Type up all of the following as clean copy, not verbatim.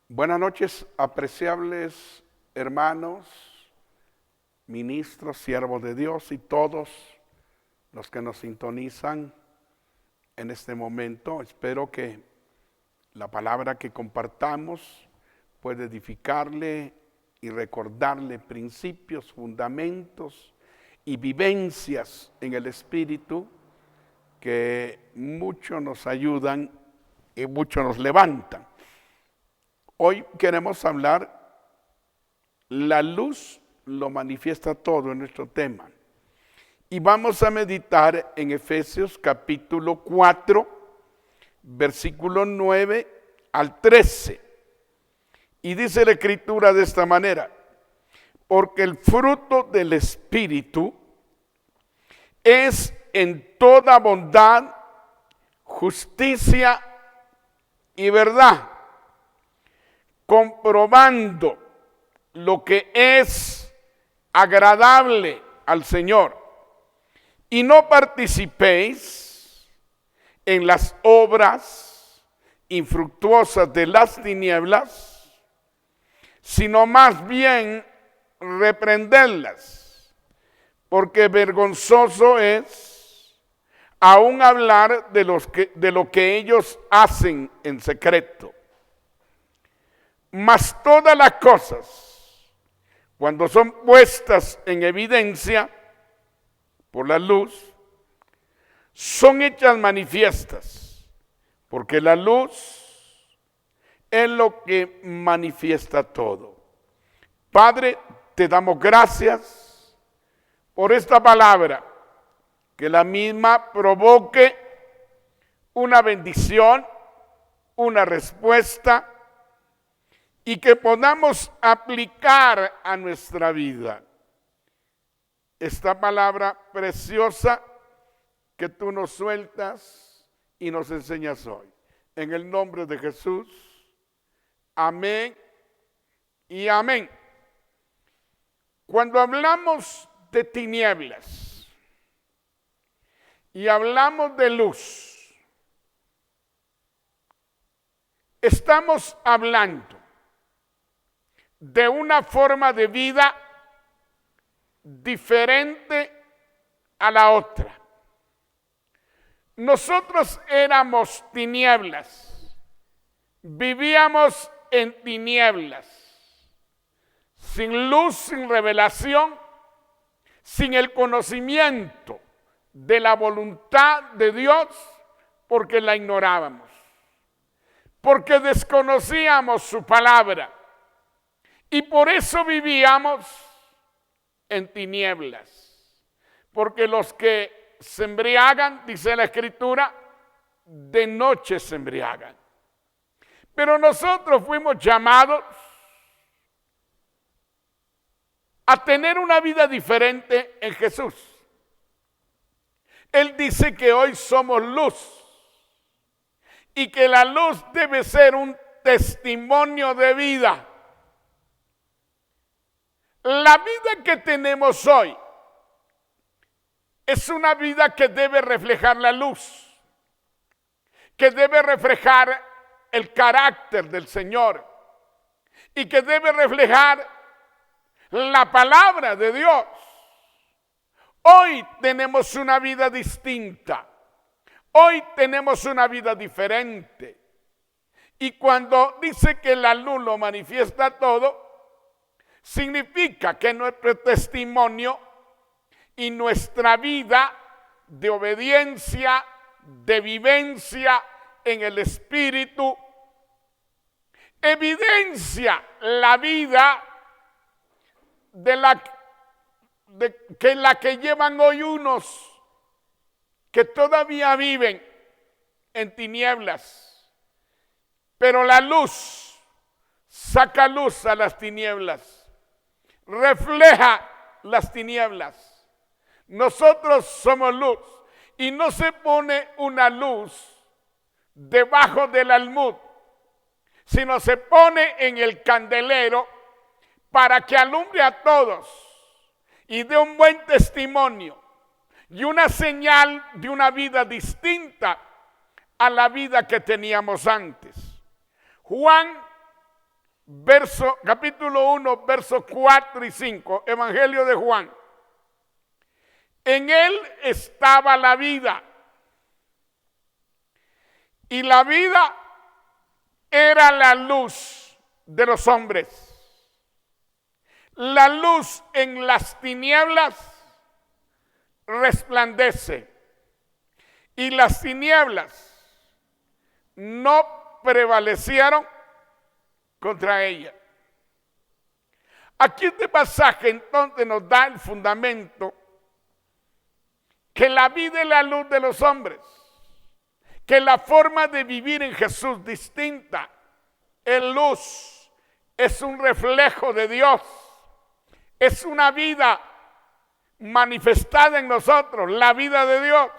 Buenas noches, apreciables hermanos, ministros, siervos de Dios y todos los que nos sintonizan en este momento. Espero que la palabra que compartamos pueda edificarle y recordarle principios, fundamentos y vivencias en el Espíritu que mucho nos ayudan y mucho nos levantan. Hoy queremos hablar, la luz lo manifiesta todo en nuestro tema. Y vamos a meditar en Efesios capítulo 4, versículo 9 al 13. Y dice la Escritura de esta manera: porque el fruto del Espíritu es en toda bondad, justicia y verdad, comprobando lo que es agradable al Señor, y no participéis en las obras infructuosas de las tinieblas, sino más bien reprenderlas, porque vergonzoso es aún hablar de lo que ellos hacen en secreto. Mas todas las cosas, cuando son puestas en evidencia por la luz, son hechas manifiestas, porque la luz es lo que manifiesta todo. Padre, te damos gracias por esta palabra, que la misma provoque una bendición, una respuesta, y que podamos aplicar a nuestra vida esta palabra preciosa que tú nos sueltas y nos enseñas hoy. En el nombre de Jesús, amén y amén. Cuando hablamos de tinieblas y hablamos de luz, estamos hablando de una forma de vida diferente a la otra. Nosotros éramos tinieblas, vivíamos en tinieblas, sin luz, sin revelación, sin el conocimiento de la voluntad de Dios, porque la ignorábamos, porque desconocíamos su palabra. Y por eso vivíamos en tinieblas, porque los que se embriagan, dice la Escritura, de noche se embriagan. Pero nosotros fuimos llamados a tener una vida diferente en Jesús. Él dice que hoy somos luz y que la luz debe ser un testimonio de vida. La vida que tenemos hoy es una vida que debe reflejar la luz, que debe reflejar el carácter del Señor y que debe reflejar la palabra de Dios. Hoy tenemos una vida distinta, hoy tenemos una vida diferente. Y cuando dice que la luz lo manifiesta todo, significa que nuestro testimonio y nuestra vida de obediencia, de vivencia en el Espíritu, evidencia la vida de la que llevan hoy unos que todavía viven en tinieblas. Pero la luz saca luz a las tinieblas, refleja las tinieblas. Nosotros somos luz y no se pone una luz debajo del almud, sino se pone en el candelero para que alumbre a todos y dé un buen testimonio y una señal de una vida distinta a la vida que teníamos antes. Juan capítulo 1, versos 4 y 5, Evangelio de Juan. En él estaba la vida, y la vida era la luz de los hombres. La luz en las tinieblas resplandece, y las tinieblas no prevalecieron contra ella. Aquí este pasaje entonces nos da el fundamento que la vida es la luz de los hombres, que la forma de vivir en Jesús distinta es luz, es un reflejo de Dios, es una vida manifestada en nosotros, la vida de Dios.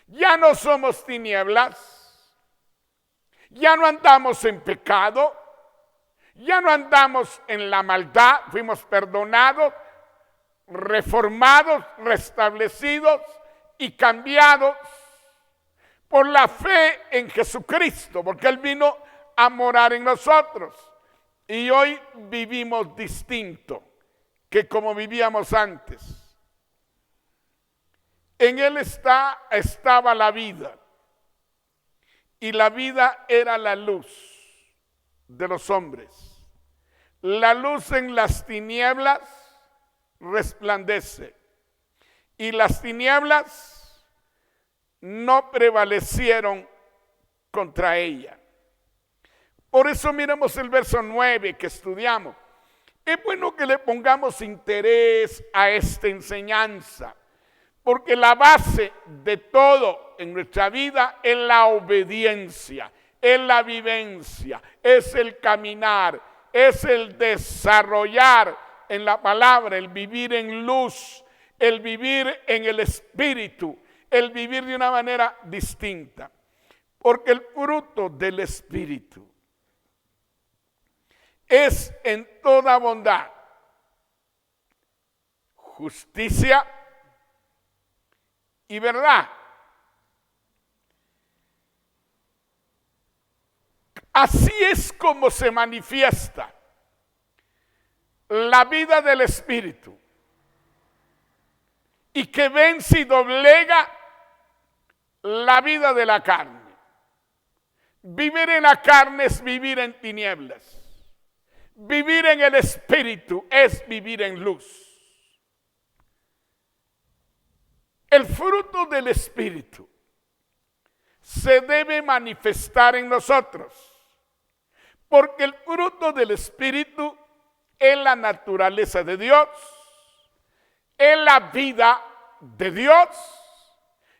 Ya no somos tinieblas, ya no andamos en pecado, ya no andamos en la maldad, fuimos perdonados, reformados, restablecidos y cambiados por la fe en Jesucristo, porque Él vino a morar en nosotros. Y hoy vivimos distinto que como vivíamos antes. En Él estaba la vida, y la vida era la luz de los hombres. La luz en las tinieblas resplandece, y las tinieblas no prevalecieron contra ella. Por eso miremos el verso 9 que estudiamos. Es bueno que le pongamos interés a esta enseñanza, porque la base de todo en nuestra vida es la obediencia, es la vivencia, es el caminar, es el desarrollar en la palabra, el vivir en luz, el vivir en el Espíritu, el vivir de una manera distinta. Porque el fruto del Espíritu es en toda bondad, justicia y verdad. Así es como se manifiesta la vida del Espíritu, y que vence y doblega la vida de la carne. Vivir en la carne es vivir en tinieblas. Vivir en el Espíritu es vivir en luz. El fruto del Espíritu se debe manifestar en nosotros, porque el fruto del Espíritu es la naturaleza de Dios, es la vida de Dios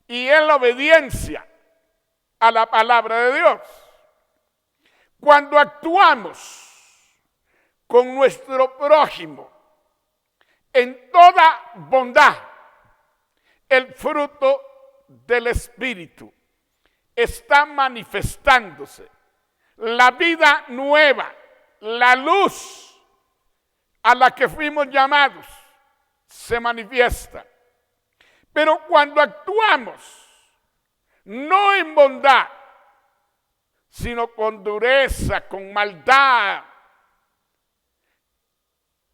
y es la obediencia a la palabra de Dios. Cuando actuamos con nuestro prójimo en toda bondad, el fruto del Espíritu está manifestándose. La vida nueva, la luz a la que fuimos llamados, se manifiesta. Pero cuando actuamos no en bondad, sino con dureza, con maldad,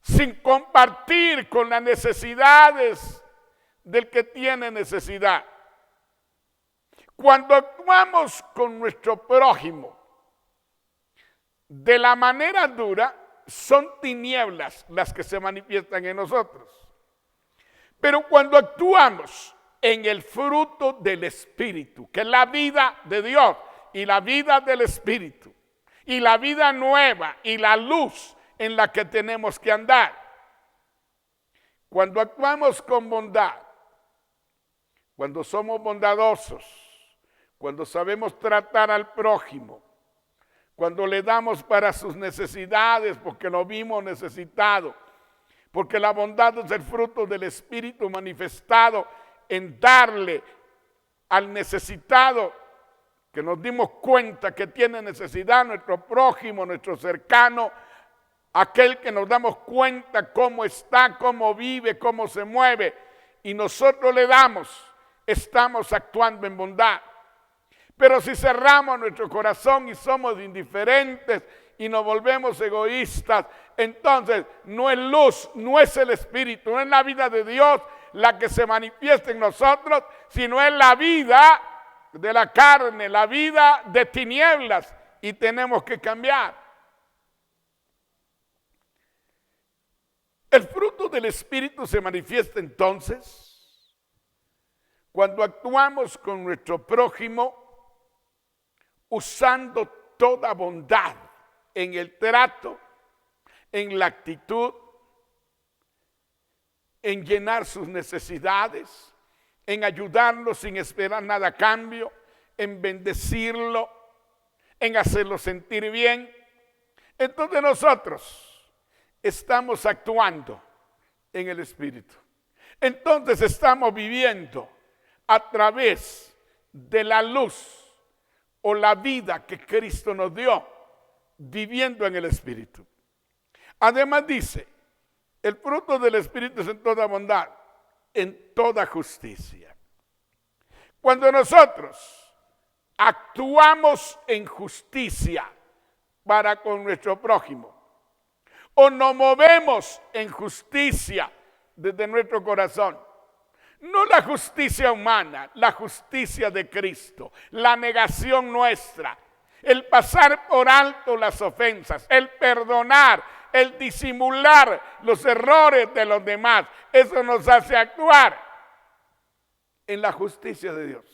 sin compartir con las necesidades del que tiene necesidad. Cuando actuamos con nuestro prójimo de la manera dura, son tinieblas las que se manifiestan en nosotros. Pero cuando actuamos en el fruto del Espíritu, que es la vida de Dios y la vida del Espíritu, y la vida nueva y la luz en la que tenemos que andar, cuando actuamos con bondad, cuando somos bondadosos, cuando sabemos tratar al prójimo, cuando le damos para sus necesidades porque lo vimos necesitado, porque la bondad es el fruto del Espíritu manifestado en darle al necesitado, que nos dimos cuenta que tiene necesidad, nuestro prójimo, nuestro cercano, aquel que nos damos cuenta cómo está, cómo vive, cómo se mueve, y nosotros le damos, estamos actuando en bondad. Pero si cerramos nuestro corazón y somos indiferentes y nos volvemos egoístas, entonces no es luz, no es el Espíritu, no es la vida de Dios la que se manifiesta en nosotros, sino es la vida de la carne, la vida de tinieblas, y tenemos que cambiar. El fruto del Espíritu se manifiesta entonces cuando actuamos con nuestro prójimo usando toda bondad en el trato, en la actitud, en llenar sus necesidades, en ayudarlo sin esperar nada a cambio, en bendecirlo, en hacerlo sentir bien. Entonces nosotros estamos actuando en el Espíritu. Entonces estamos viviendo a través de la luz o la vida que Cristo nos dio, viviendo en el Espíritu. Además dice, el fruto del Espíritu es en toda bondad, en toda justicia. Cuando nosotros actuamos en justicia para con nuestro prójimo, o nos movemos en justicia desde nuestro corazón, no la justicia humana, la justicia de Cristo, la negación nuestra, el pasar por alto las ofensas, el perdonar, el disimular los errores de los demás, eso nos hace actuar en la justicia de Dios,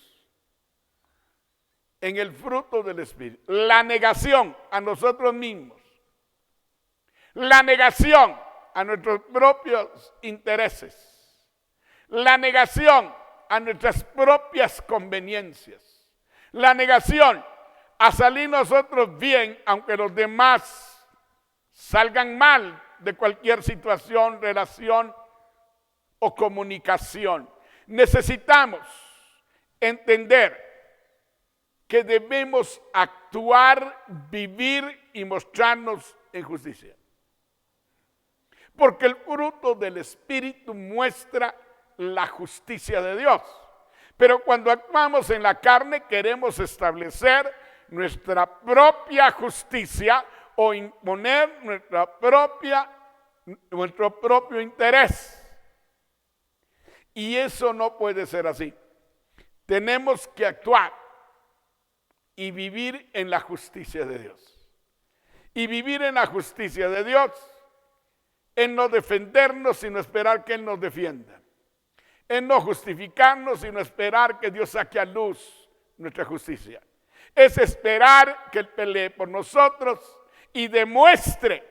en el fruto del Espíritu. La negación a nosotros mismos, la negación a nuestros propios intereses, la negación a nuestras propias conveniencias, la negación a salir nosotros bien aunque los demás salgan mal de cualquier situación, relación o comunicación. Necesitamos entender que debemos actuar, vivir y mostrarnos en justicia. Porque el fruto del Espíritu muestra la justicia de Dios. Pero cuando actuamos en la carne queremos establecer nuestra propia justicia o imponer nuestro propio interés. Y eso no puede ser así. Tenemos que actuar y vivir en la justicia de Dios. Y vivir en la justicia de Dios en no defendernos sino esperar que Él nos defienda. En no justificarnos sino esperar que Dios saque a luz nuestra justicia. Es esperar que Él pelee por nosotros y demuestre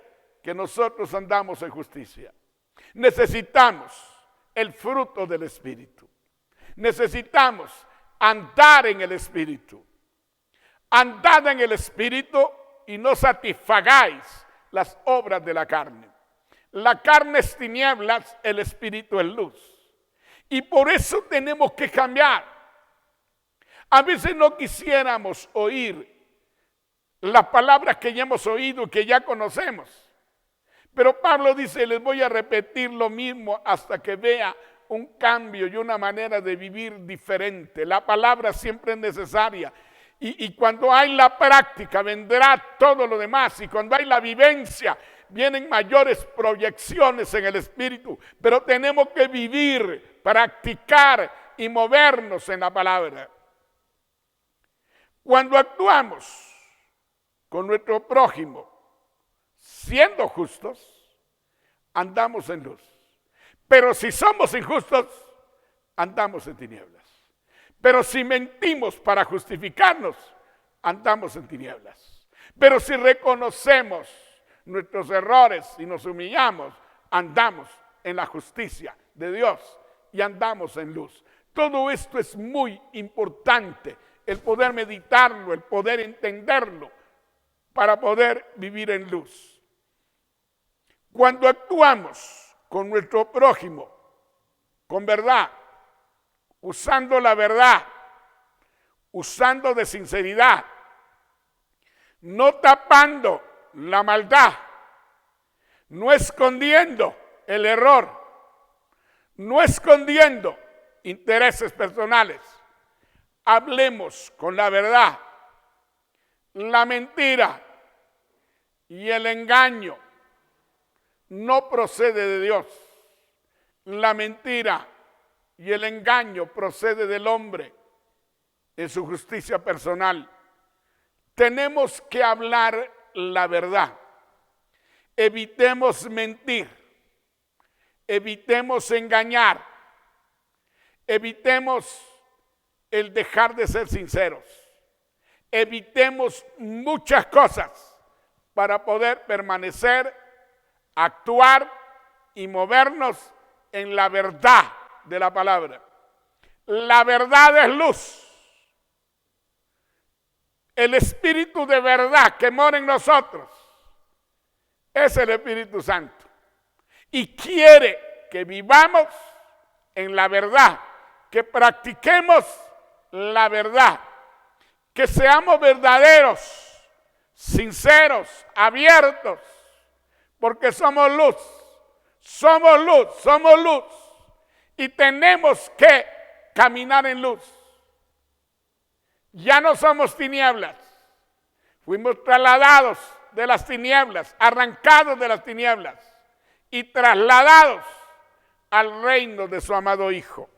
que nosotros andamos en justicia. Necesitamos el fruto del Espíritu. Necesitamos andar en el Espíritu. Andad en el Espíritu y no satisfagáis las obras de la carne. La carne es tinieblas, el Espíritu es luz. Y por eso tenemos que cambiar. A veces no quisiéramos oír las palabras que ya hemos oído y que ya conocemos. Pero Pablo dice, les voy a repetir lo mismo hasta que vea un cambio y una manera de vivir diferente. La palabra siempre es necesaria. Y cuando hay la práctica vendrá todo lo demás. Y cuando hay la vivencia vienen mayores proyecciones en el Espíritu. Pero tenemos que vivir, practicar y movernos en la palabra. Cuando actuamos con nuestro prójimo, siendo justos, andamos en luz. Pero si somos injustos, andamos en tinieblas. Pero si mentimos para justificarnos, andamos en tinieblas. Pero si reconocemos nuestros errores y nos humillamos, andamos en la justicia de Dios y andamos en luz. Todo esto es muy importante, el poder meditarlo, el poder entenderlo, para poder vivir en luz. Cuando actuamos con nuestro prójimo, con verdad, usando la verdad, usando de sinceridad, no tapando la maldad, no escondiendo el error, no escondiendo intereses personales, hablemos con la verdad. La mentira y el engaño no procede de Dios. La mentira y el engaño procede del hombre en su justicia personal. Tenemos que hablar la verdad. Evitemos mentir. Evitemos engañar. Evitemos el dejar de ser sinceros. Evitemos muchas cosas para poder permanecer, actuar y movernos en la verdad de la palabra. La verdad es luz. El Espíritu de verdad que mora en nosotros es el Espíritu Santo. Y quiere que vivamos en la verdad, que practiquemos la verdad, que seamos verdaderos, sinceros, abiertos, porque somos luz, somos luz, somos luz. Y tenemos que caminar en luz. Ya no somos tinieblas. Fuimos trasladados de las tinieblas, arrancados de las tinieblas y trasladados al reino de su amado Hijo.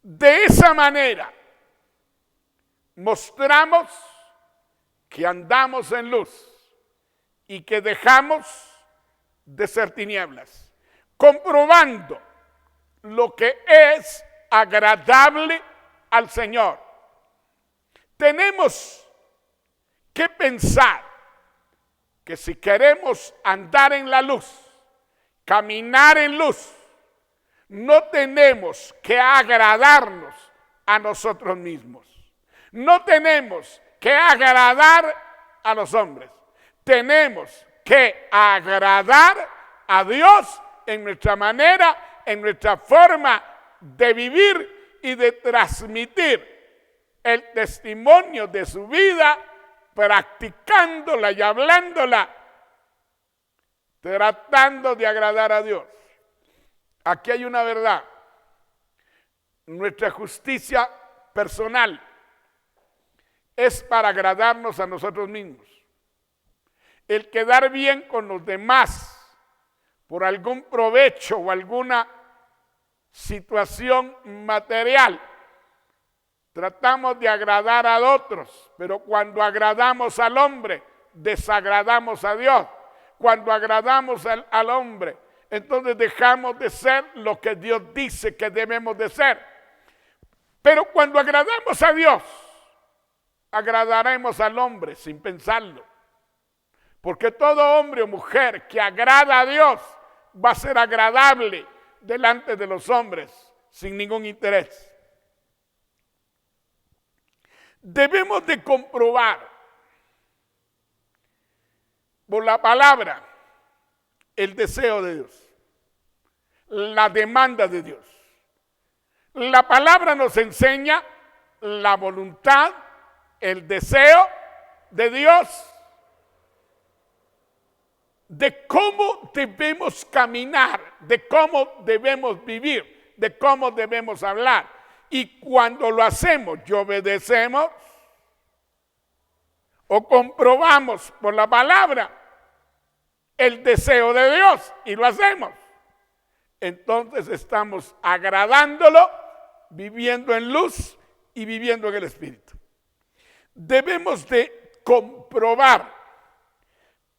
De esa manera mostramos que andamos en luz y que dejamos de ser tinieblas, comprobando lo que es agradable al Señor. Tenemos que pensar que si queremos andar en la luz, caminar en luz, no tenemos que agradarnos a nosotros mismos. No tenemos que agradar a los hombres. Tenemos que agradar a Dios en nuestra manera, en nuestra forma de vivir y de transmitir el testimonio de su vida, practicándola y hablándola, tratando de agradar a Dios. Aquí hay una verdad. Nuestra justicia personal es para agradarnos a nosotros mismos. El quedar bien con los demás por algún provecho o alguna situación material. Tratamos de agradar a otros, pero cuando agradamos al hombre, desagradamos a Dios. Cuando agradamos al hombre, entonces dejamos de ser lo que Dios dice que debemos de ser. Pero cuando agradamos a Dios, agradaremos al hombre sin pensarlo. Porque todo hombre o mujer que agrada a Dios va a ser agradable delante de los hombres sin ningún interés. Debemos de comprobar por la palabra el deseo de Dios, la demanda de Dios. La palabra nos enseña la voluntad, el deseo de Dios, de cómo debemos caminar, de cómo debemos vivir, de cómo debemos hablar. Y cuando lo hacemos y obedecemos o comprobamos por la palabra el deseo de Dios y lo hacemos, entonces estamos agradándolo, viviendo en luz y viviendo en el Espíritu. Debemos de comprobar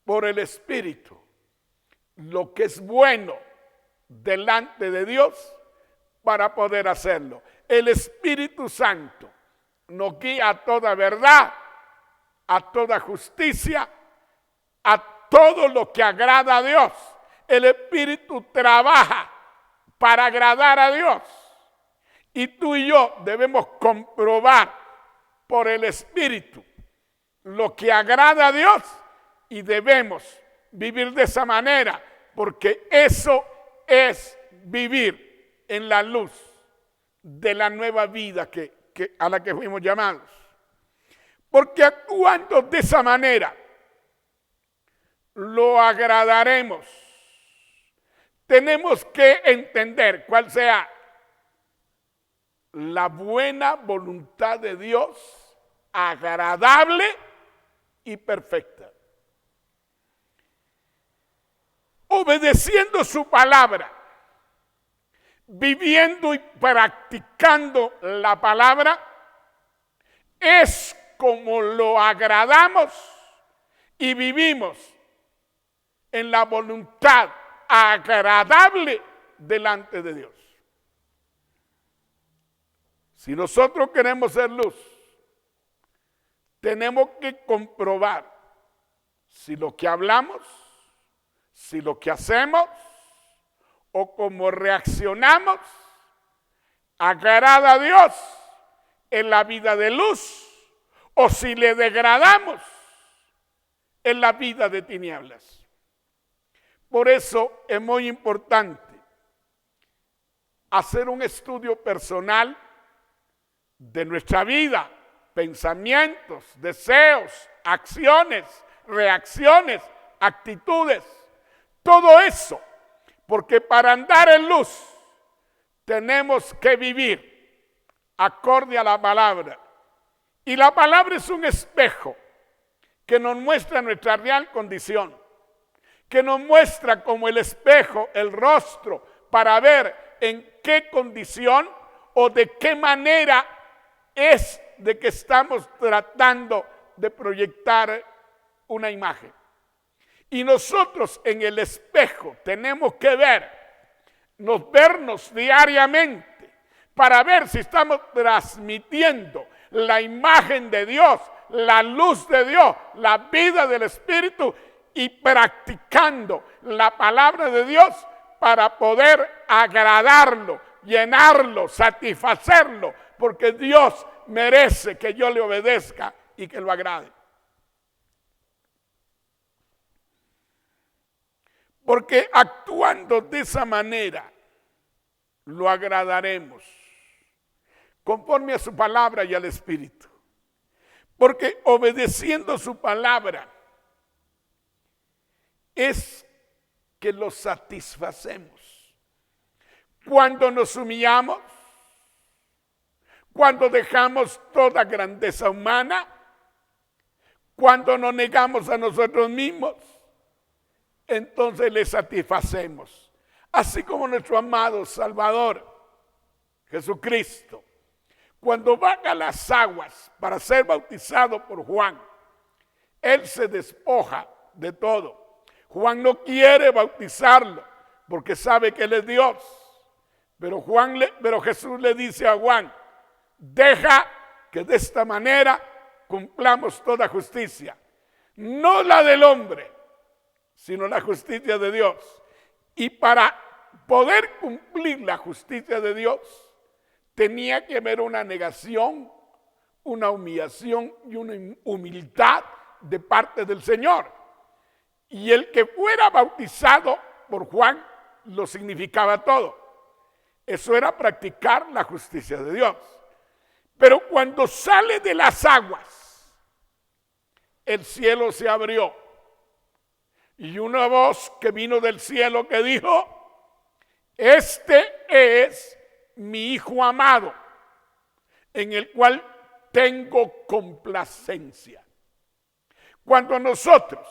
por el Espíritu lo que es bueno delante de Dios para poder hacerlo. El Espíritu Santo nos guía a toda verdad, a toda justicia, a todo lo que agrada a Dios. El Espíritu trabaja para agradar a Dios. Y tú y yo debemos comprobar por el Espíritu lo que agrada a Dios y debemos vivir de esa manera, porque eso es vivir en la luz de la nueva vida a la que fuimos llamados. Porque actuando de esa manera, lo agradaremos. Tenemos que entender cuál sea la buena voluntad de Dios, agradable y perfecta. Obedeciendo su palabra, viviendo y practicando la palabra, es como lo agradamos y vivimos en la voluntad agradable delante de Dios. Si nosotros queremos ser luz, tenemos que comprobar si lo que hablamos, si lo que hacemos o cómo reaccionamos agrada a Dios en la vida de luz o si le degradamos en la vida de tinieblas. Por eso es muy importante hacer un estudio personal de nuestra vida, pensamientos, deseos, acciones, reacciones, actitudes, todo eso, porque para andar en luz tenemos que vivir acorde a la palabra. Y la palabra es un espejo que nos muestra nuestra real condición, que nos muestra como el espejo, el rostro, para ver en qué condición o de qué manera es de que estamos tratando de proyectar una imagen. Y nosotros en el espejo tenemos que vernos diariamente para ver si estamos transmitiendo la imagen de Dios, la luz de Dios, la vida del Espíritu y practicando la palabra de Dios para poder agradarlo, llenarlo, satisfacerlo, porque Dios merece que yo le obedezca y que lo agrade. Porque actuando de esa manera, lo agradaremos, conforme a su palabra y al Espíritu. Porque obedeciendo su palabra, es que lo satisfacemos. Cuando nos humillamos, cuando dejamos toda grandeza humana, cuando nos negamos a nosotros mismos, entonces le satisfacemos. Así como nuestro amado Salvador, Jesucristo, cuando baja a las aguas para ser bautizado por Juan, él se despoja de todo. Juan no quiere bautizarlo porque sabe que él es Dios. Pero Jesús le dice a Juan, deja que de esta manera cumplamos toda justicia. No la del hombre, sino la justicia de Dios. Y para poder cumplir la justicia de Dios, tenía que haber una negación, una humillación y una humildad de parte del Señor. Y el que fuera bautizado por Juan lo significaba todo. Eso era practicar la justicia de Dios. Pero cuando sale de las aguas, el cielo se abrió. Y una voz que vino del cielo que dijo, este es mi Hijo amado, en el cual tengo complacencia. Cuando nosotros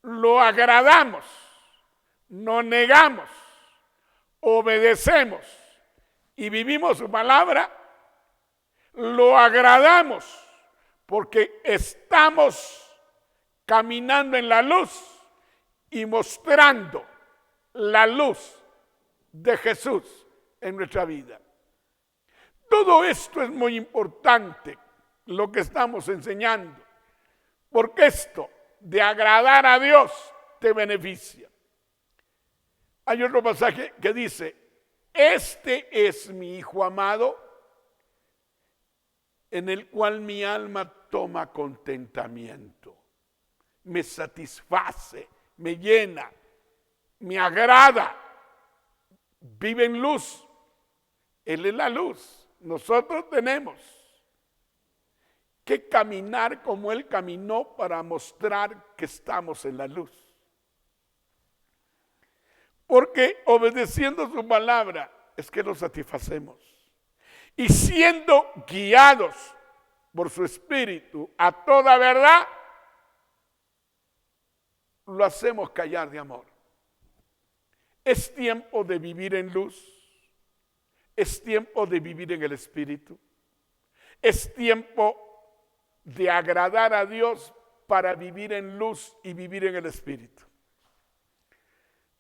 lo agradamos, no negamos, obedecemos y vivimos su palabra, lo agradamos porque estamos caminando en la luz y mostrando la luz de Jesús en nuestra vida. Todo esto es muy importante, lo que estamos enseñando, porque esto de agradar a Dios te beneficia. Hay otro pasaje que dice, este es mi Hijo amado, en el cual mi alma toma contentamiento, me satisface, me llena, me agrada, vive en luz. Él es la luz. Nosotros tenemos que caminar como Él caminó para mostrar que estamos en la luz. Porque obedeciendo su palabra es que lo satisfacemos. y siendo guiados por su Espíritu a toda verdad, lo hacemos callar de amor. Es tiempo de vivir en luz. Es tiempo de vivir en el Espíritu. Es tiempo de agradar a Dios para vivir en luz y vivir en el Espíritu.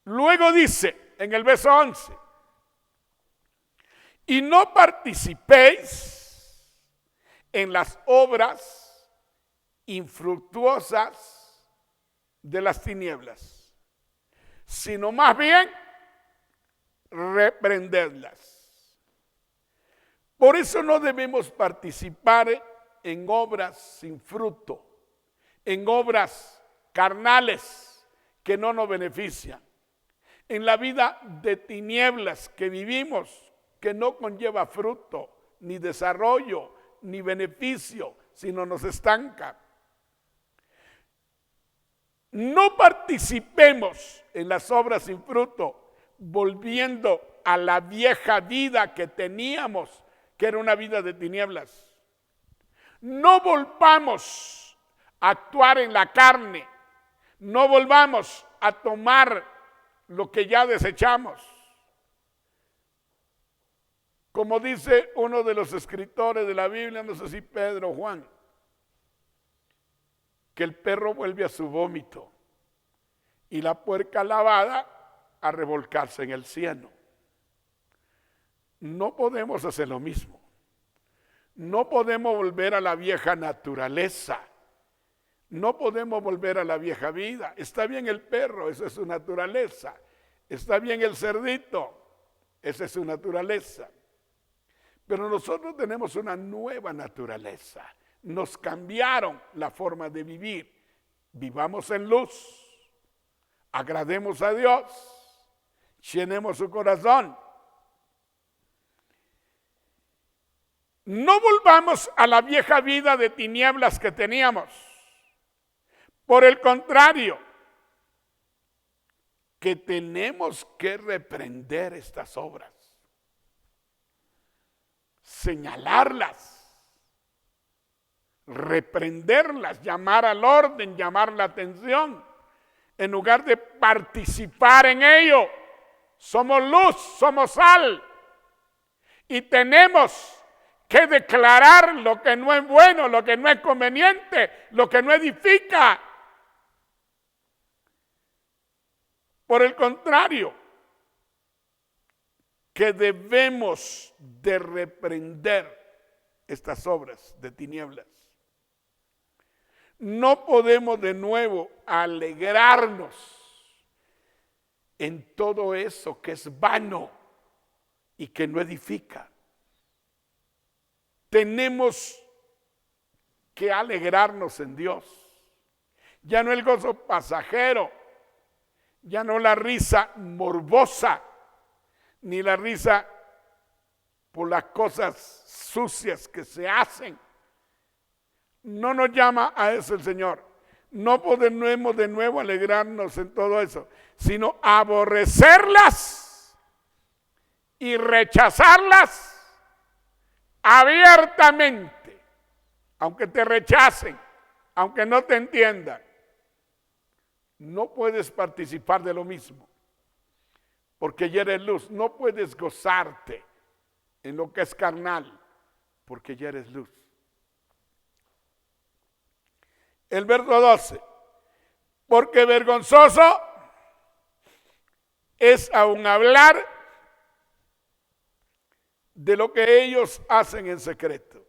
Luego dice en el verso 11, y no participéis en las obras infructuosas de las tinieblas, sino más bien reprendedlas. Por eso no debemos participar en obras sin fruto, en obras carnales que no nos benefician, en la vida de tinieblas que vivimos, que no conlleva fruto, ni desarrollo, ni beneficio, sino nos estanca. No participemos en las obras sin fruto, volviendo a la vieja vida que teníamos, que era una vida de tinieblas. No volvamos a actuar en la carne, no volvamos a tomar lo que ya desechamos. Como dice uno de los escritores de la Biblia, no sé si Pedro o Juan, que el perro vuelve a su vómito y la puerca lavada a revolcarse en el cieno. No podemos hacer lo mismo. No podemos volver a la vieja naturaleza. No podemos volver a la vieja vida. Está bien el perro, esa es su naturaleza. Está bien el cerdito, esa es su naturaleza. Pero nosotros tenemos una nueva naturaleza. Nos cambiaron la forma de vivir. Vivamos en luz. Agrademos a Dios. Llenemos su corazón. No volvamos a la vieja vida de tinieblas que teníamos. Por el contrario, que tenemos que reprender estas obras, señalarlas, reprenderlas, llamar al orden, llamar la atención, en lugar de participar en ello. Somos luz, somos sal, y tenemos que declarar lo que no es bueno, lo que no es conveniente, lo que no edifica. Por el contrario, que debemos de reprender estas obras de tinieblas. No podemos de nuevo alegrarnos en todo eso que es vano y que no edifica. Tenemos que alegrarnos en Dios. Ya no el gozo pasajero, ya no la risa morbosa, ni la risa por las cosas sucias que se hacen. No nos llama a eso el Señor. No podemos de nuevo alegrarnos en todo eso, sino aborrecerlas y rechazarlas abiertamente, aunque te rechacen, aunque no te entiendan. No puedes participar de lo mismo, porque ya eres luz. No puedes gozarte en lo que es carnal, porque ya eres luz. El verso 12, porque vergonzoso es aún hablar de lo que ellos hacen en secreto.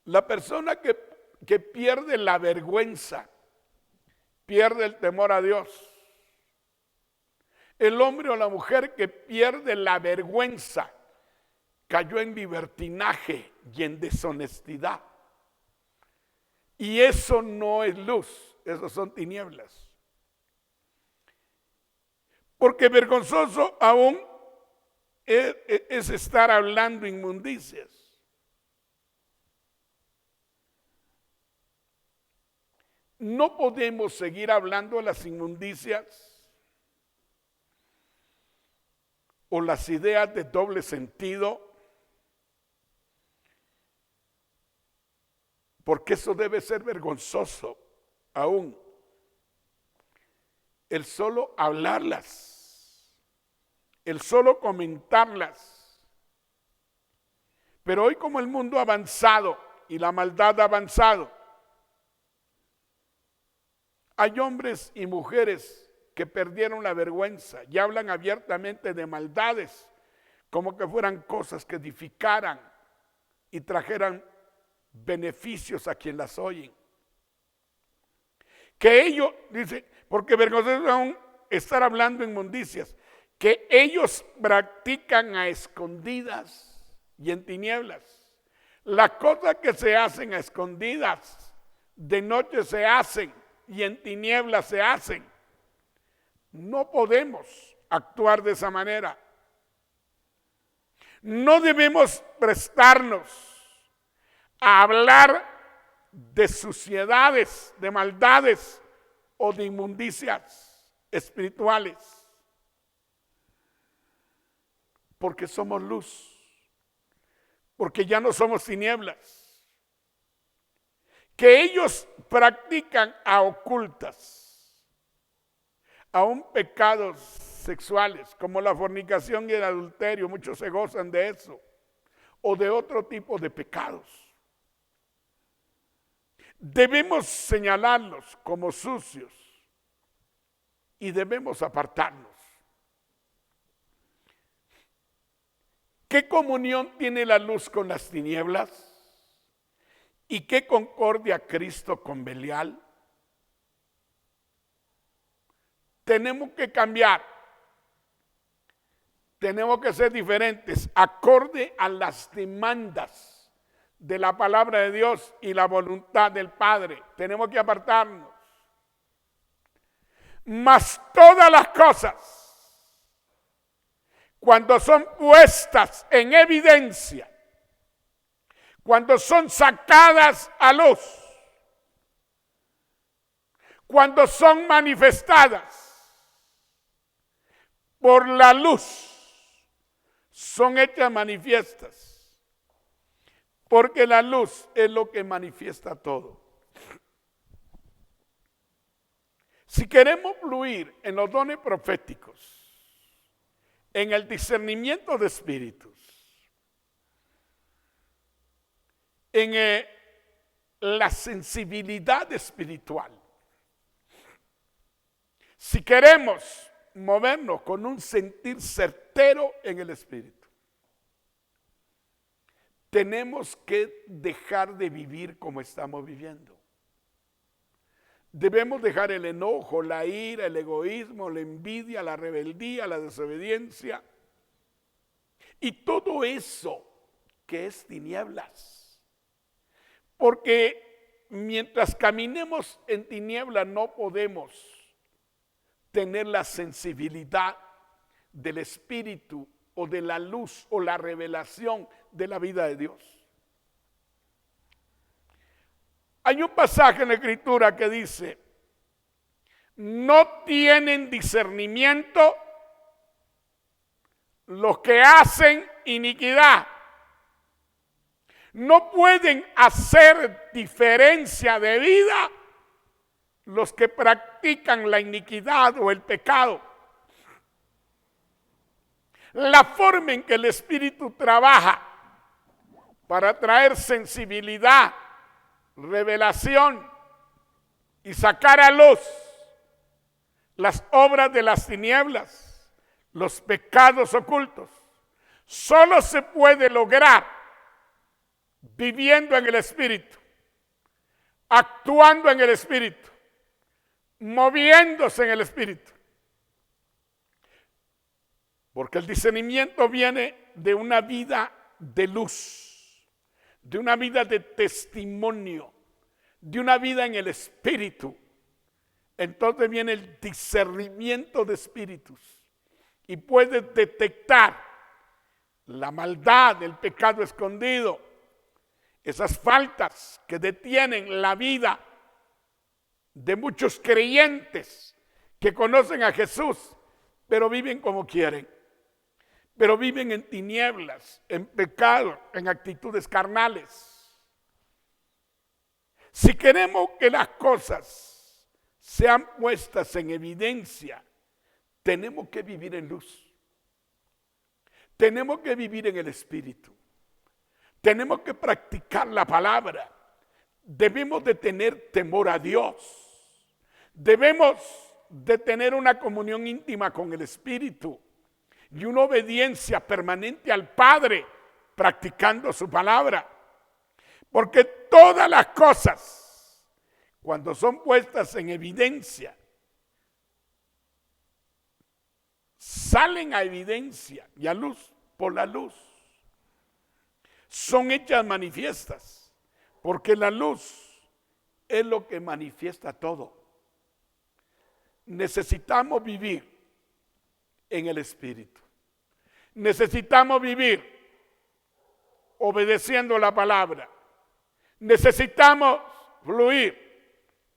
La persona que pierde la vergüenza, pierde el temor a Dios. El hombre o la mujer que pierde la vergüenza cayó en libertinaje y en deshonestidad. Y eso no es luz, eso son tinieblas. Porque vergonzoso aún es estar hablando inmundicias. No podemos seguir hablando de las inmundicias o las ideas de doble sentido, porque eso debe ser vergonzoso aún, el solo hablarlas, el solo comentarlas. Pero hoy, como el mundo ha avanzado y la maldad ha avanzado, hay hombres y mujeres que perdieron la vergüenza y hablan abiertamente de maldades, como que fueran cosas que edificaran y trajeran beneficios a quien las oyen. Que ellos, dice, porque vergonzoso aún estar hablando inmundicias, que ellos practican a escondidas y en tinieblas. Las cosas que se hacen a escondidas, de noche se hacen y en tinieblas se hacen. No podemos actuar de esa manera. No debemos prestarnos a hablar de suciedades, de maldades o de inmundicias espirituales, porque somos luz, porque ya no somos tinieblas. Que ellos practican a ocultas, aún pecados sexuales como la fornicación y el adulterio, muchos se gozan de eso, o de otro tipo de pecados. Debemos señalarlos como sucios y debemos apartarnos. ¿Qué comunión tiene la luz con las tinieblas? ¿Y qué concordia Cristo con Belial? Tenemos que cambiar. Tenemos que ser diferentes, acorde a las demandas de la palabra de Dios y la voluntad del Padre. Tenemos que apartarnos. Mas todas las cosas, cuando son puestas en evidencia, cuando son sacadas a luz, cuando son manifestadas por la luz, son hechas manifiestas, porque la luz es lo que manifiesta todo. Si queremos fluir en los dones proféticos, en el discernimiento de espíritus, en la sensibilidad espiritual, si queremos movernos con un sentir certero en el espíritu, tenemos que dejar de vivir como estamos viviendo. Debemos dejar el enojo, la ira, el egoísmo, la envidia, la rebeldía, la desobediencia y todo eso que es tinieblas. Porque mientras caminemos en tinieblas no podemos tener la sensibilidad del Espíritu o de la luz o la revelación de la vida de Dios. Hay un pasaje en la Escritura que dice: no tienen discernimiento los que hacen iniquidad. No pueden hacer diferencia de vida los que practican la iniquidad o el pecado. La forma en que el Espíritu trabaja para traer sensibilidad, revelación y sacar a luz las obras de las tinieblas, los pecados ocultos, solo se puede lograr viviendo en el Espíritu, actuando en el Espíritu, moviéndose en el Espíritu. Porque el discernimiento viene de una vida de luz, de una vida de testimonio, de una vida en el Espíritu. Entonces viene el discernimiento de espíritus y puedes detectar la maldad, el pecado escondido, esas faltas que detienen la vida de muchos creyentes que conocen a Jesús, pero viven como quieren. pero viven en tinieblas, en pecado, en actitudes carnales. Si queremos que las cosas sean puestas en evidencia, tenemos que vivir en luz. Tenemos que vivir en el Espíritu. Tenemos que practicar la palabra. Debemos de tener temor a Dios. Debemos de tener una comunión íntima con el Espíritu y una obediencia permanente al Padre, practicando su palabra. Porque todas las cosas, cuando son puestas en evidencia, salen a evidencia y a luz por la luz. Son hechas manifiestas, porque la luz es lo que manifiesta todo. Necesitamos vivir en el Espíritu. Necesitamos vivir obedeciendo la palabra. Necesitamos fluir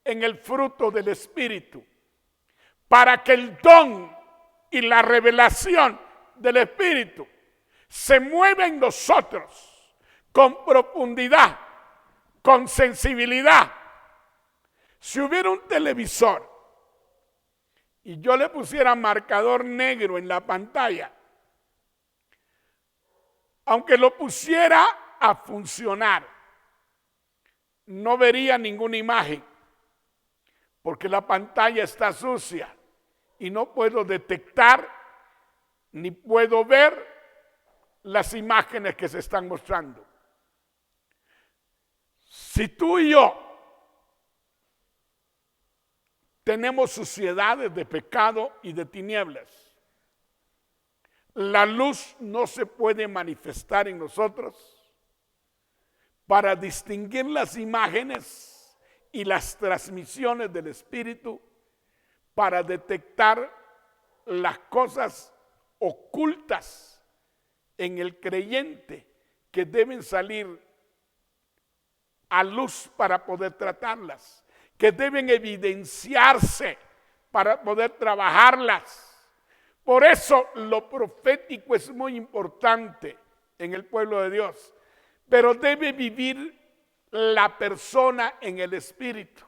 en el fruto del Espíritu para que el don y la revelación del Espíritu se mueva en nosotros con profundidad, con sensibilidad. Si hubiera un televisor y yo le pusiera marcador negro en la pantalla, aunque lo pusiera a funcionar, no vería ninguna imagen, porque la pantalla está sucia y no puedo detectar ni puedo ver las imágenes que se están mostrando. Si tú y yo tenemos suciedades de pecado y de tinieblas, la luz no se puede manifestar en nosotros para distinguir las imágenes y las transmisiones del Espíritu, para detectar las cosas ocultas en el creyente que deben salir a luz para poder tratarlas, que deben evidenciarse para poder trabajarlas. Por eso lo profético es muy importante en el pueblo de Dios, pero debe vivir la persona en el Espíritu.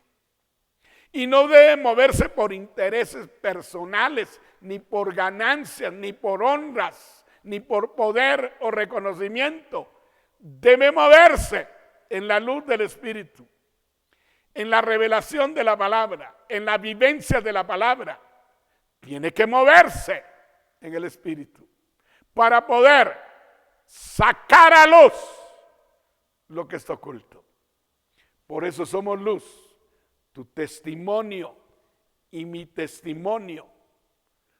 Y no debe moverse por intereses personales, ni por ganancias, ni por honras, ni por poder o reconocimiento. Debe moverse en la luz del Espíritu, en la revelación de la palabra, en la vivencia de la palabra. Tiene que moverse en el Espíritu para poder sacar a luz lo que está oculto. Por eso somos luz. Tu testimonio y mi testimonio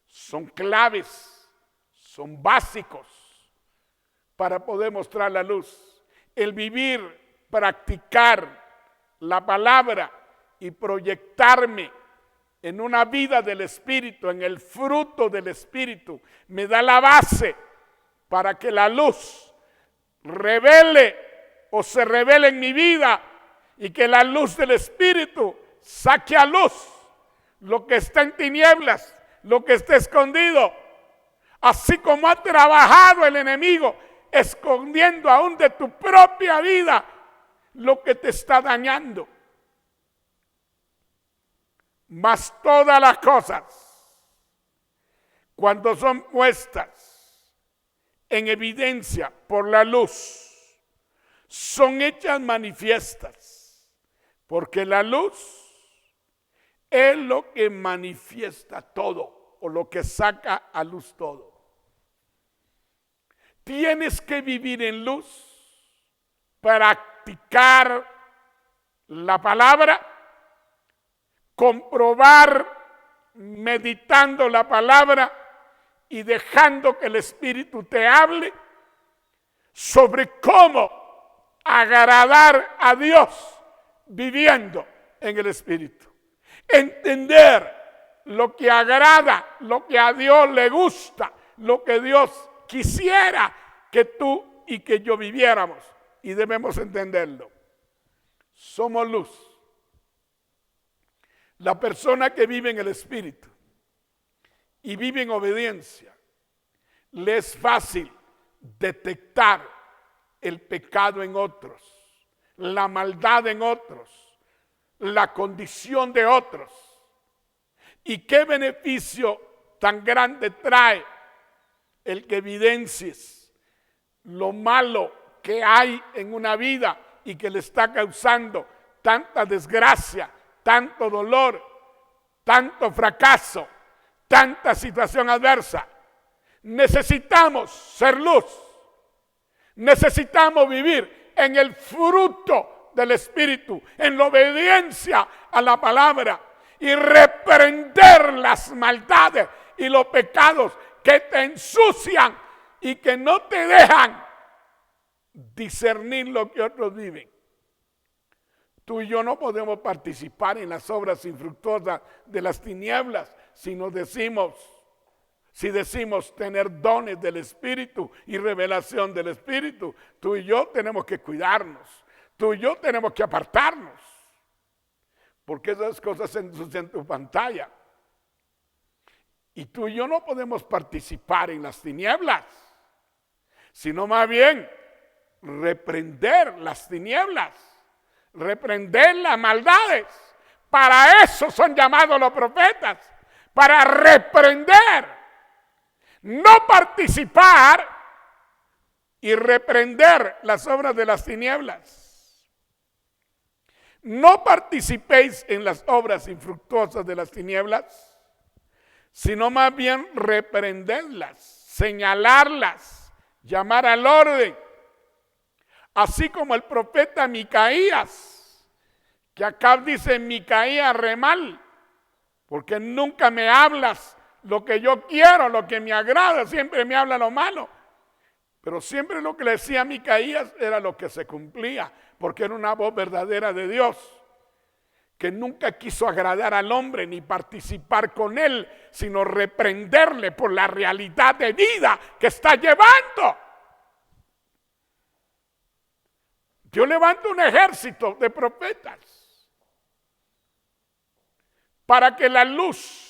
son claves, son básicos para poder mostrar la luz. El vivir, practicar la palabra y proyectarme en una vida del Espíritu, en el fruto del Espíritu, me da la base para que la luz revele o se revele en mi vida y que la luz del Espíritu saque a luz lo que está en tinieblas, lo que está escondido. Así como ha trabajado el enemigo escondiendo aún de tu propia vida lo que te está dañando. Mas todas las cosas, cuando son puestas en evidencia por la luz, son hechas manifiestas, porque la luz es lo que manifiesta todo, o lo que saca a luz todo. Tienes que vivir en luz, practicar la palabra, comprobar meditando la palabra y dejando que el Espíritu te hable sobre cómo agradar a Dios viviendo en el Espíritu. Entender lo que agrada, lo que a Dios le gusta, lo que Dios quisiera que tú y que yo viviéramos. Y debemos entenderlo. Somos luz. La persona que vive en el Espíritu y vive en obediencia, le es fácil detectar el pecado en otros, la maldad en otros, la condición de otros. ¿Y qué beneficio tan grande trae el que evidencies lo malo que hay en una vida y que le está causando tanta desgracia, tanto dolor, tanto fracaso, tanta situación adversa? Necesitamos ser luz. Necesitamos vivir en el fruto del Espíritu, en la obediencia a la palabra y reprender las maldades y los pecados que te ensucian y que no te dejan discernir lo que otros viven. Tú y yo no podemos participar en las obras infructuosas de las tinieblas si decimos tener dones del Espíritu y revelación del Espíritu. Tú y yo tenemos que cuidarnos. Tú y yo tenemos que apartarnos. Porque esas cosas se ensucian en tu pantalla. Y tú y yo no podemos participar en las tinieblas, sino más bien reprender las tinieblas, reprender las maldades. Para eso son llamados los profetas, para reprender. No participar y reprender las obras de las tinieblas. No participéis en las obras infructuosas de las tinieblas, sino más bien reprenderlas, señalarlas, llamar al orden. Así como el profeta Micaías, que acá dice: Micaías, re mal, porque nunca me hablas lo que yo quiero, lo que me agrada, siempre me habla lo malo. Pero siempre lo que le decía a Micaías era lo que se cumplía, porque era una voz verdadera de Dios, que nunca quiso agradar al hombre ni participar con él, sino reprenderle por la realidad de vida que está llevando. Yo levanto un ejército de profetas para que la luz,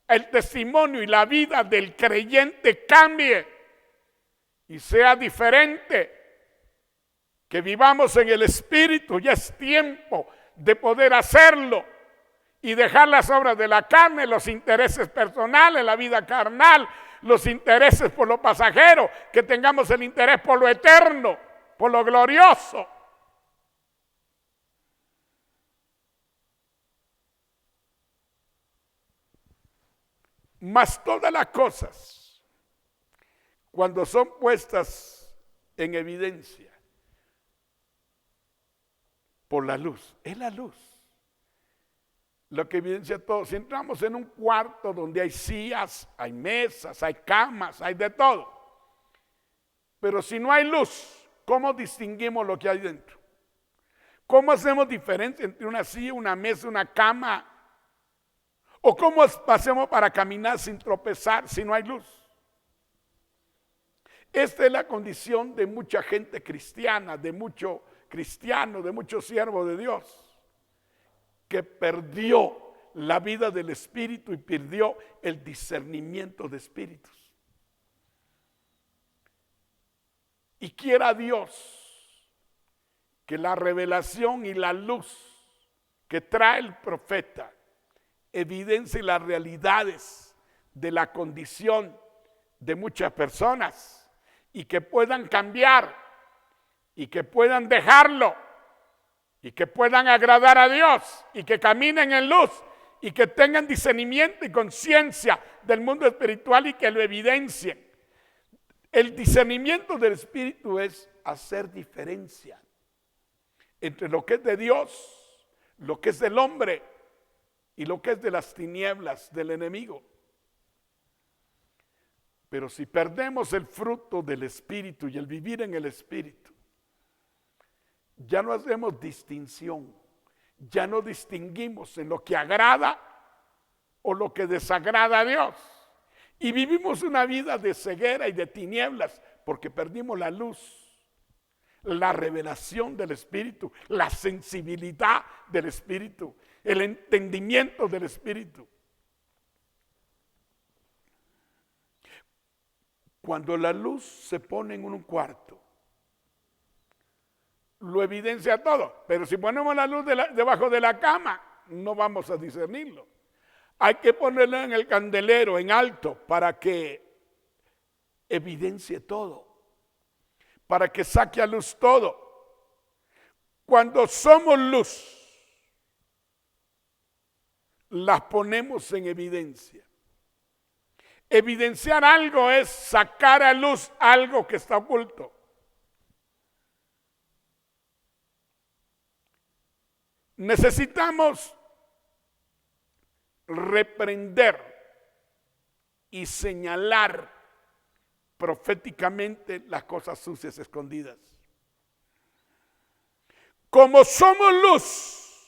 el testimonio y la vida del creyente cambie y sea diferente, que vivamos en el Espíritu. Ya es tiempo de poder hacerlo y dejar las obras de la carne, los intereses personales, la vida carnal, los intereses por lo pasajero, que tengamos el interés por lo eterno, por lo glorioso. Mas todas las cosas, cuando son puestas en evidencia por la luz, es la luz lo que evidencia todo. Si entramos en un cuarto donde hay sillas, hay mesas, hay camas, hay de todo, pero si no hay luz, ¿cómo distinguimos lo que hay dentro? ¿Cómo hacemos diferencia entre una silla, una mesa, una cama? ¿O cómo hacemos para caminar sin tropezar si no hay luz? Esta es la condición de mucha gente cristiana, de mucho cristiano, de muchos siervos de Dios, que perdió la vida del Espíritu y perdió el discernimiento de espíritus. Y quiera Dios que la revelación y la luz que trae el profeta evidencie las realidades de la condición de muchas personas y que puedan cambiar y que puedan dejarlo y que puedan agradar a Dios y que caminen en luz y que tengan discernimiento y conciencia del mundo espiritual y que lo evidencien. El discernimiento del Espíritu es hacer diferencia entre lo que es de Dios, lo que es del hombre y lo que es de las tinieblas del enemigo. Pero si perdemos el fruto del Espíritu y el vivir en el Espíritu, ya no hacemos distinción, ya no distinguimos en lo que agrada o lo que desagrada a Dios. Y vivimos una vida de ceguera y de tinieblas porque perdimos la luz, la revelación del Espíritu, la sensibilidad del Espíritu, el entendimiento del Espíritu. Cuando la luz se pone en un cuarto, lo evidencia todo. Pero si ponemos la luz debajo de la cama, no vamos a discernirlo. Hay que ponerlo en el candelero, en alto, para que evidencie todo, para que saque a luz todo. Cuando somos luz, las ponemos en evidencia. Evidenciar algo es sacar a luz algo que está oculto. Necesitamos reprender y señalar proféticamente las cosas sucias escondidas. Como somos luz,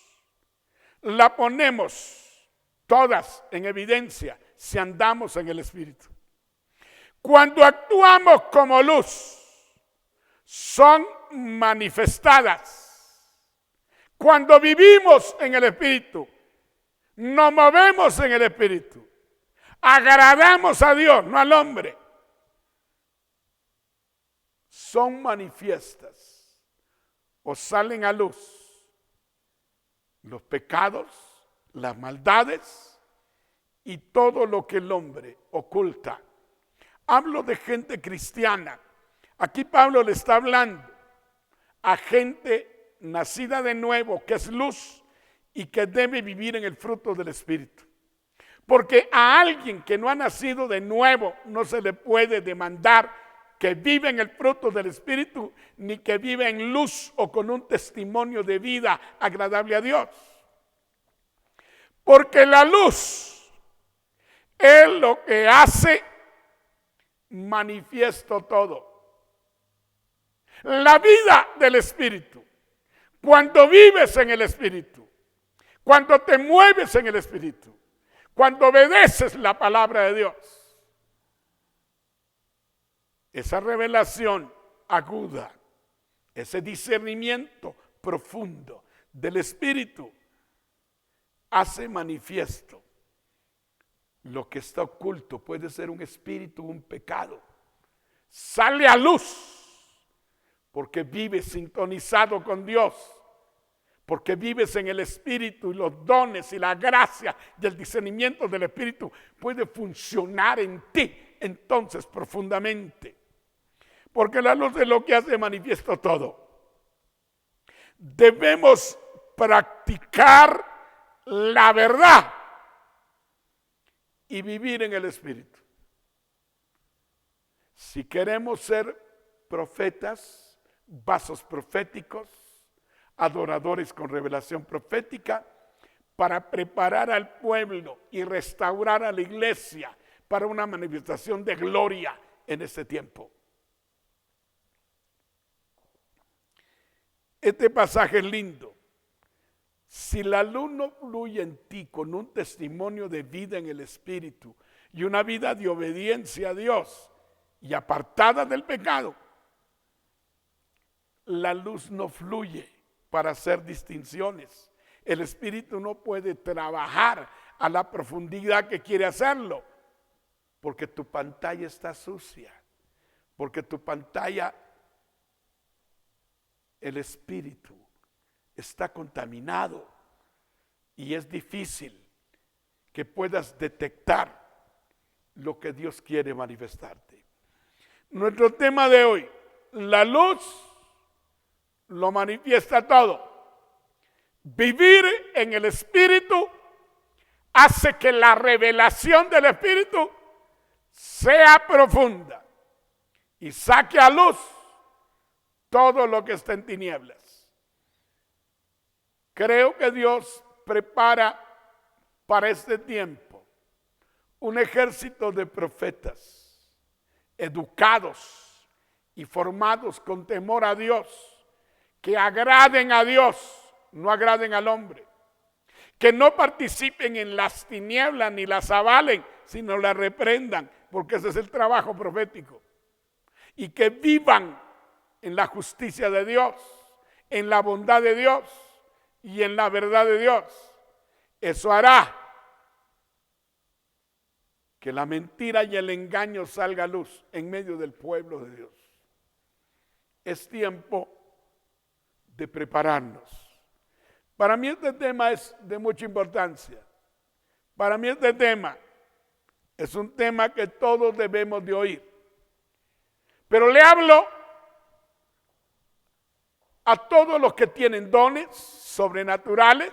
la ponemos todas en evidencia si andamos en el Espíritu. Cuando actuamos como luz, son manifestadas. Cuando vivimos en el Espíritu, nos movemos en el Espíritu, agradamos a Dios, no al hombre. Son manifiestas o salen a luz los pecados, las maldades y todo lo que el hombre oculta. Hablo de gente cristiana. Aquí Pablo le está hablando a gente nacida de nuevo, que es luz y que debe vivir en el fruto del Espíritu. Porque a alguien que no ha nacido de nuevo no se le puede demandar que vive en el fruto del Espíritu, ni que vive en luz o con un testimonio de vida agradable a Dios. Porque la luz es lo que hace manifiesto todo. La vida del Espíritu, cuando vives en el Espíritu, cuando te mueves en el Espíritu, cuando obedeces la palabra de Dios, esa revelación aguda, ese discernimiento profundo del Espíritu hace manifiesto lo que está oculto. Puede ser un espíritu, un pecado. Sale a luz porque vives sintonizado con Dios, porque vives en el Espíritu y los dones y la gracia y el discernimiento del Espíritu puede funcionar en ti entonces profundamente. Porque la luz es lo que hace manifiesto todo. Debemos practicar la verdad y vivir en el Espíritu. Si queremos ser profetas, vasos proféticos, adoradores con revelación profética, para preparar al pueblo y restaurar a la iglesia para una manifestación de gloria en este tiempo. Este pasaje es lindo. Si la luz no fluye en ti con un testimonio de vida en el Espíritu y una vida de obediencia a Dios y apartada del pecado, la luz no fluye para hacer distinciones. El Espíritu no puede trabajar a la profundidad que quiere hacerlo, porque tu pantalla está sucia, porque tu pantalla, el Espíritu, está contaminado y es difícil que puedas detectar lo que Dios quiere manifestarte. Nuestro tema de hoy, la luz lo manifiesta todo. Vivir en el Espíritu hace que la revelación del Espíritu sea profunda y saque a luz todo lo que está en tinieblas. Creo que Dios prepara para este tiempo un ejército de profetas educados y formados con temor a Dios, que agraden a Dios, no agraden al hombre, que no participen en las tinieblas ni las avalen, sino las reprendan, porque ese es el trabajo profético, y que vivan en la justicia de Dios, en la bondad de Dios y en la verdad de Dios. Eso hará que la mentira y el engaño salga a luz en medio del pueblo de Dios. Es tiempo de prepararnos. Para mí este tema es de mucha importancia. Para mí este tema es un tema que todos debemos de oír. Pero le hablo a todos los que tienen dones sobrenaturales,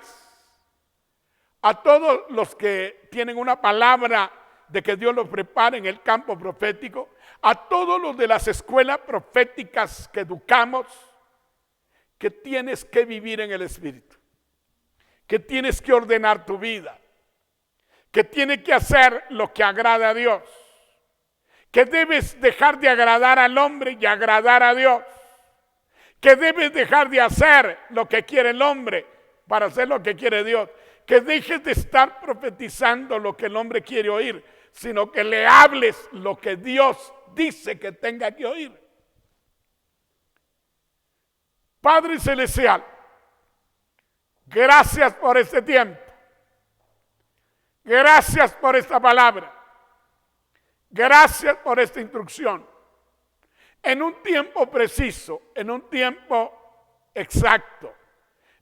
a todos los que tienen una palabra de que Dios los prepare en el campo profético, a todos los de las escuelas proféticas que educamos, que tienes que vivir en el Espíritu, que tienes que ordenar tu vida, que tienes que hacer lo que agrada a Dios, que debes dejar de agradar al hombre y agradar a Dios, que debes dejar de hacer lo que quiere el hombre para hacer lo que quiere Dios, que dejes de estar profetizando lo que el hombre quiere oír, sino que le hables lo que Dios dice que tenga que oír. Padre Celestial, gracias por este tiempo. Gracias por esta palabra. Gracias por esta instrucción. En un tiempo preciso, en un tiempo exacto,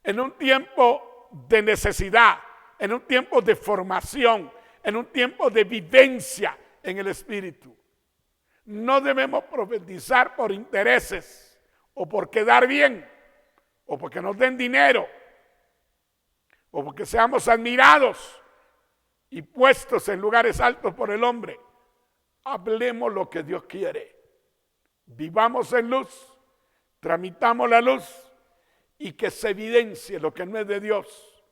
en un tiempo de necesidad, en un tiempo de formación, en un tiempo de vivencia en el Espíritu. No debemos profetizar por intereses o por quedar bien o porque nos den dinero o porque seamos admirados y puestos en lugares altos por el hombre. Hablemos lo que Dios quiere. Vivamos en luz, tramitamos la luz y que se evidencie lo que no es de Dios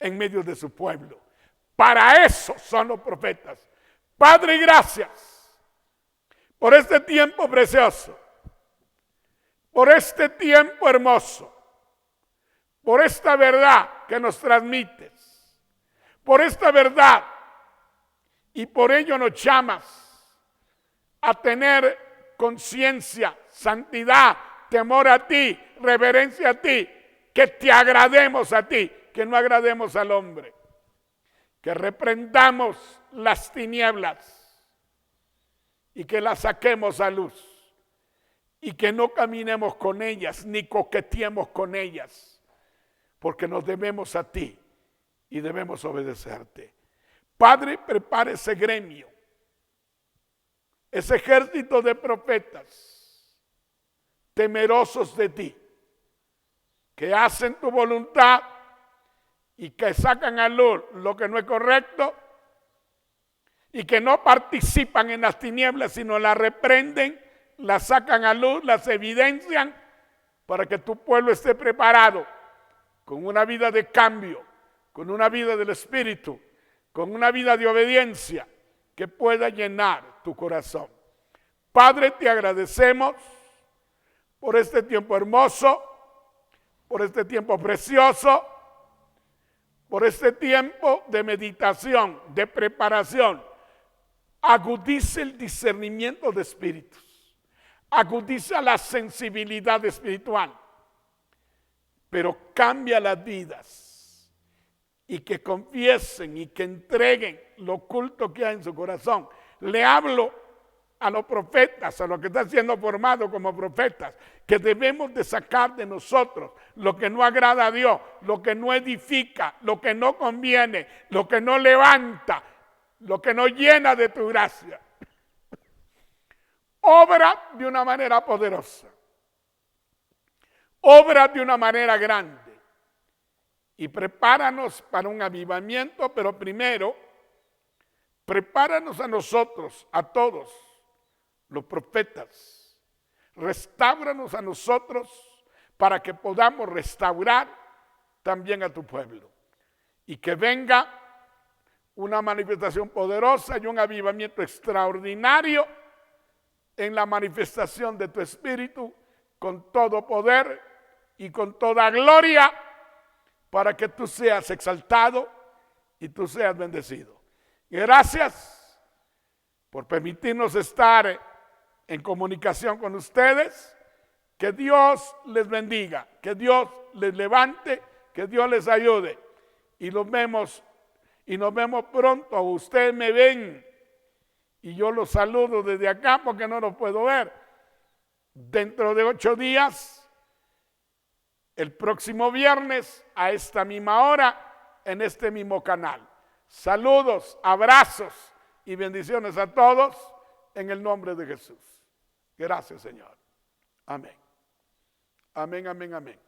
en medio de su pueblo. Para eso son los profetas. Padre, gracias por este tiempo precioso, por este tiempo hermoso, por esta verdad que nos transmites, por esta verdad, y por ello nos llamas a tener conciencia, santidad, temor a ti, reverencia a ti, que te agrademos a ti, que no agrademos al hombre, que reprendamos las tinieblas y que las saquemos a luz y que no caminemos con ellas ni coqueteemos con ellas, porque nos debemos a ti y debemos obedecerte. Padre, prepara ese gremio, ese ejército de profetas temerosos de ti, que hacen tu voluntad y que sacan a luz lo que no es correcto y que no participan en las tinieblas, sino las reprenden, las sacan a luz, las evidencian para que tu pueblo esté preparado con una vida de cambio, con una vida del Espíritu, con una vida de obediencia que pueda llenar tu corazón. Padre, te agradecemos por este tiempo hermoso, por este tiempo precioso, por este tiempo de meditación, de preparación. Agudiza el discernimiento de espíritus, agudiza la sensibilidad espiritual, pero cambia las vidas y que confiesen y que entreguen lo oculto que hay en su corazón. Le hablo a los profetas, a los que están siendo formados como profetas, que debemos de sacar de nosotros lo que no agrada a Dios, lo que no edifica, lo que no conviene, lo que no levanta, lo que no llena de tu gracia. Obra de una manera poderosa, obra de una manera grande y prepáranos para un avivamiento, pero primero, prepáranos a nosotros, a todos los profetas, restáuranos a nosotros para que podamos restaurar también a tu pueblo y que venga una manifestación poderosa y un avivamiento extraordinario en la manifestación de tu Espíritu con todo poder y con toda gloria para que tú seas exaltado y tú seas bendecido. Gracias por permitirnos estar en comunicación con ustedes. Que Dios les bendiga, que Dios les levante, que Dios les ayude. Y nos vemos pronto. Ustedes me ven Y yo los saludo desde acá porque no los puedo ver. Dentro de 8 días, el próximo viernes, a esta misma hora, en este mismo canal. Saludos, abrazos y bendiciones a todos en el nombre de Jesús. Gracias, Señor. Amén. Amén, amén, amén.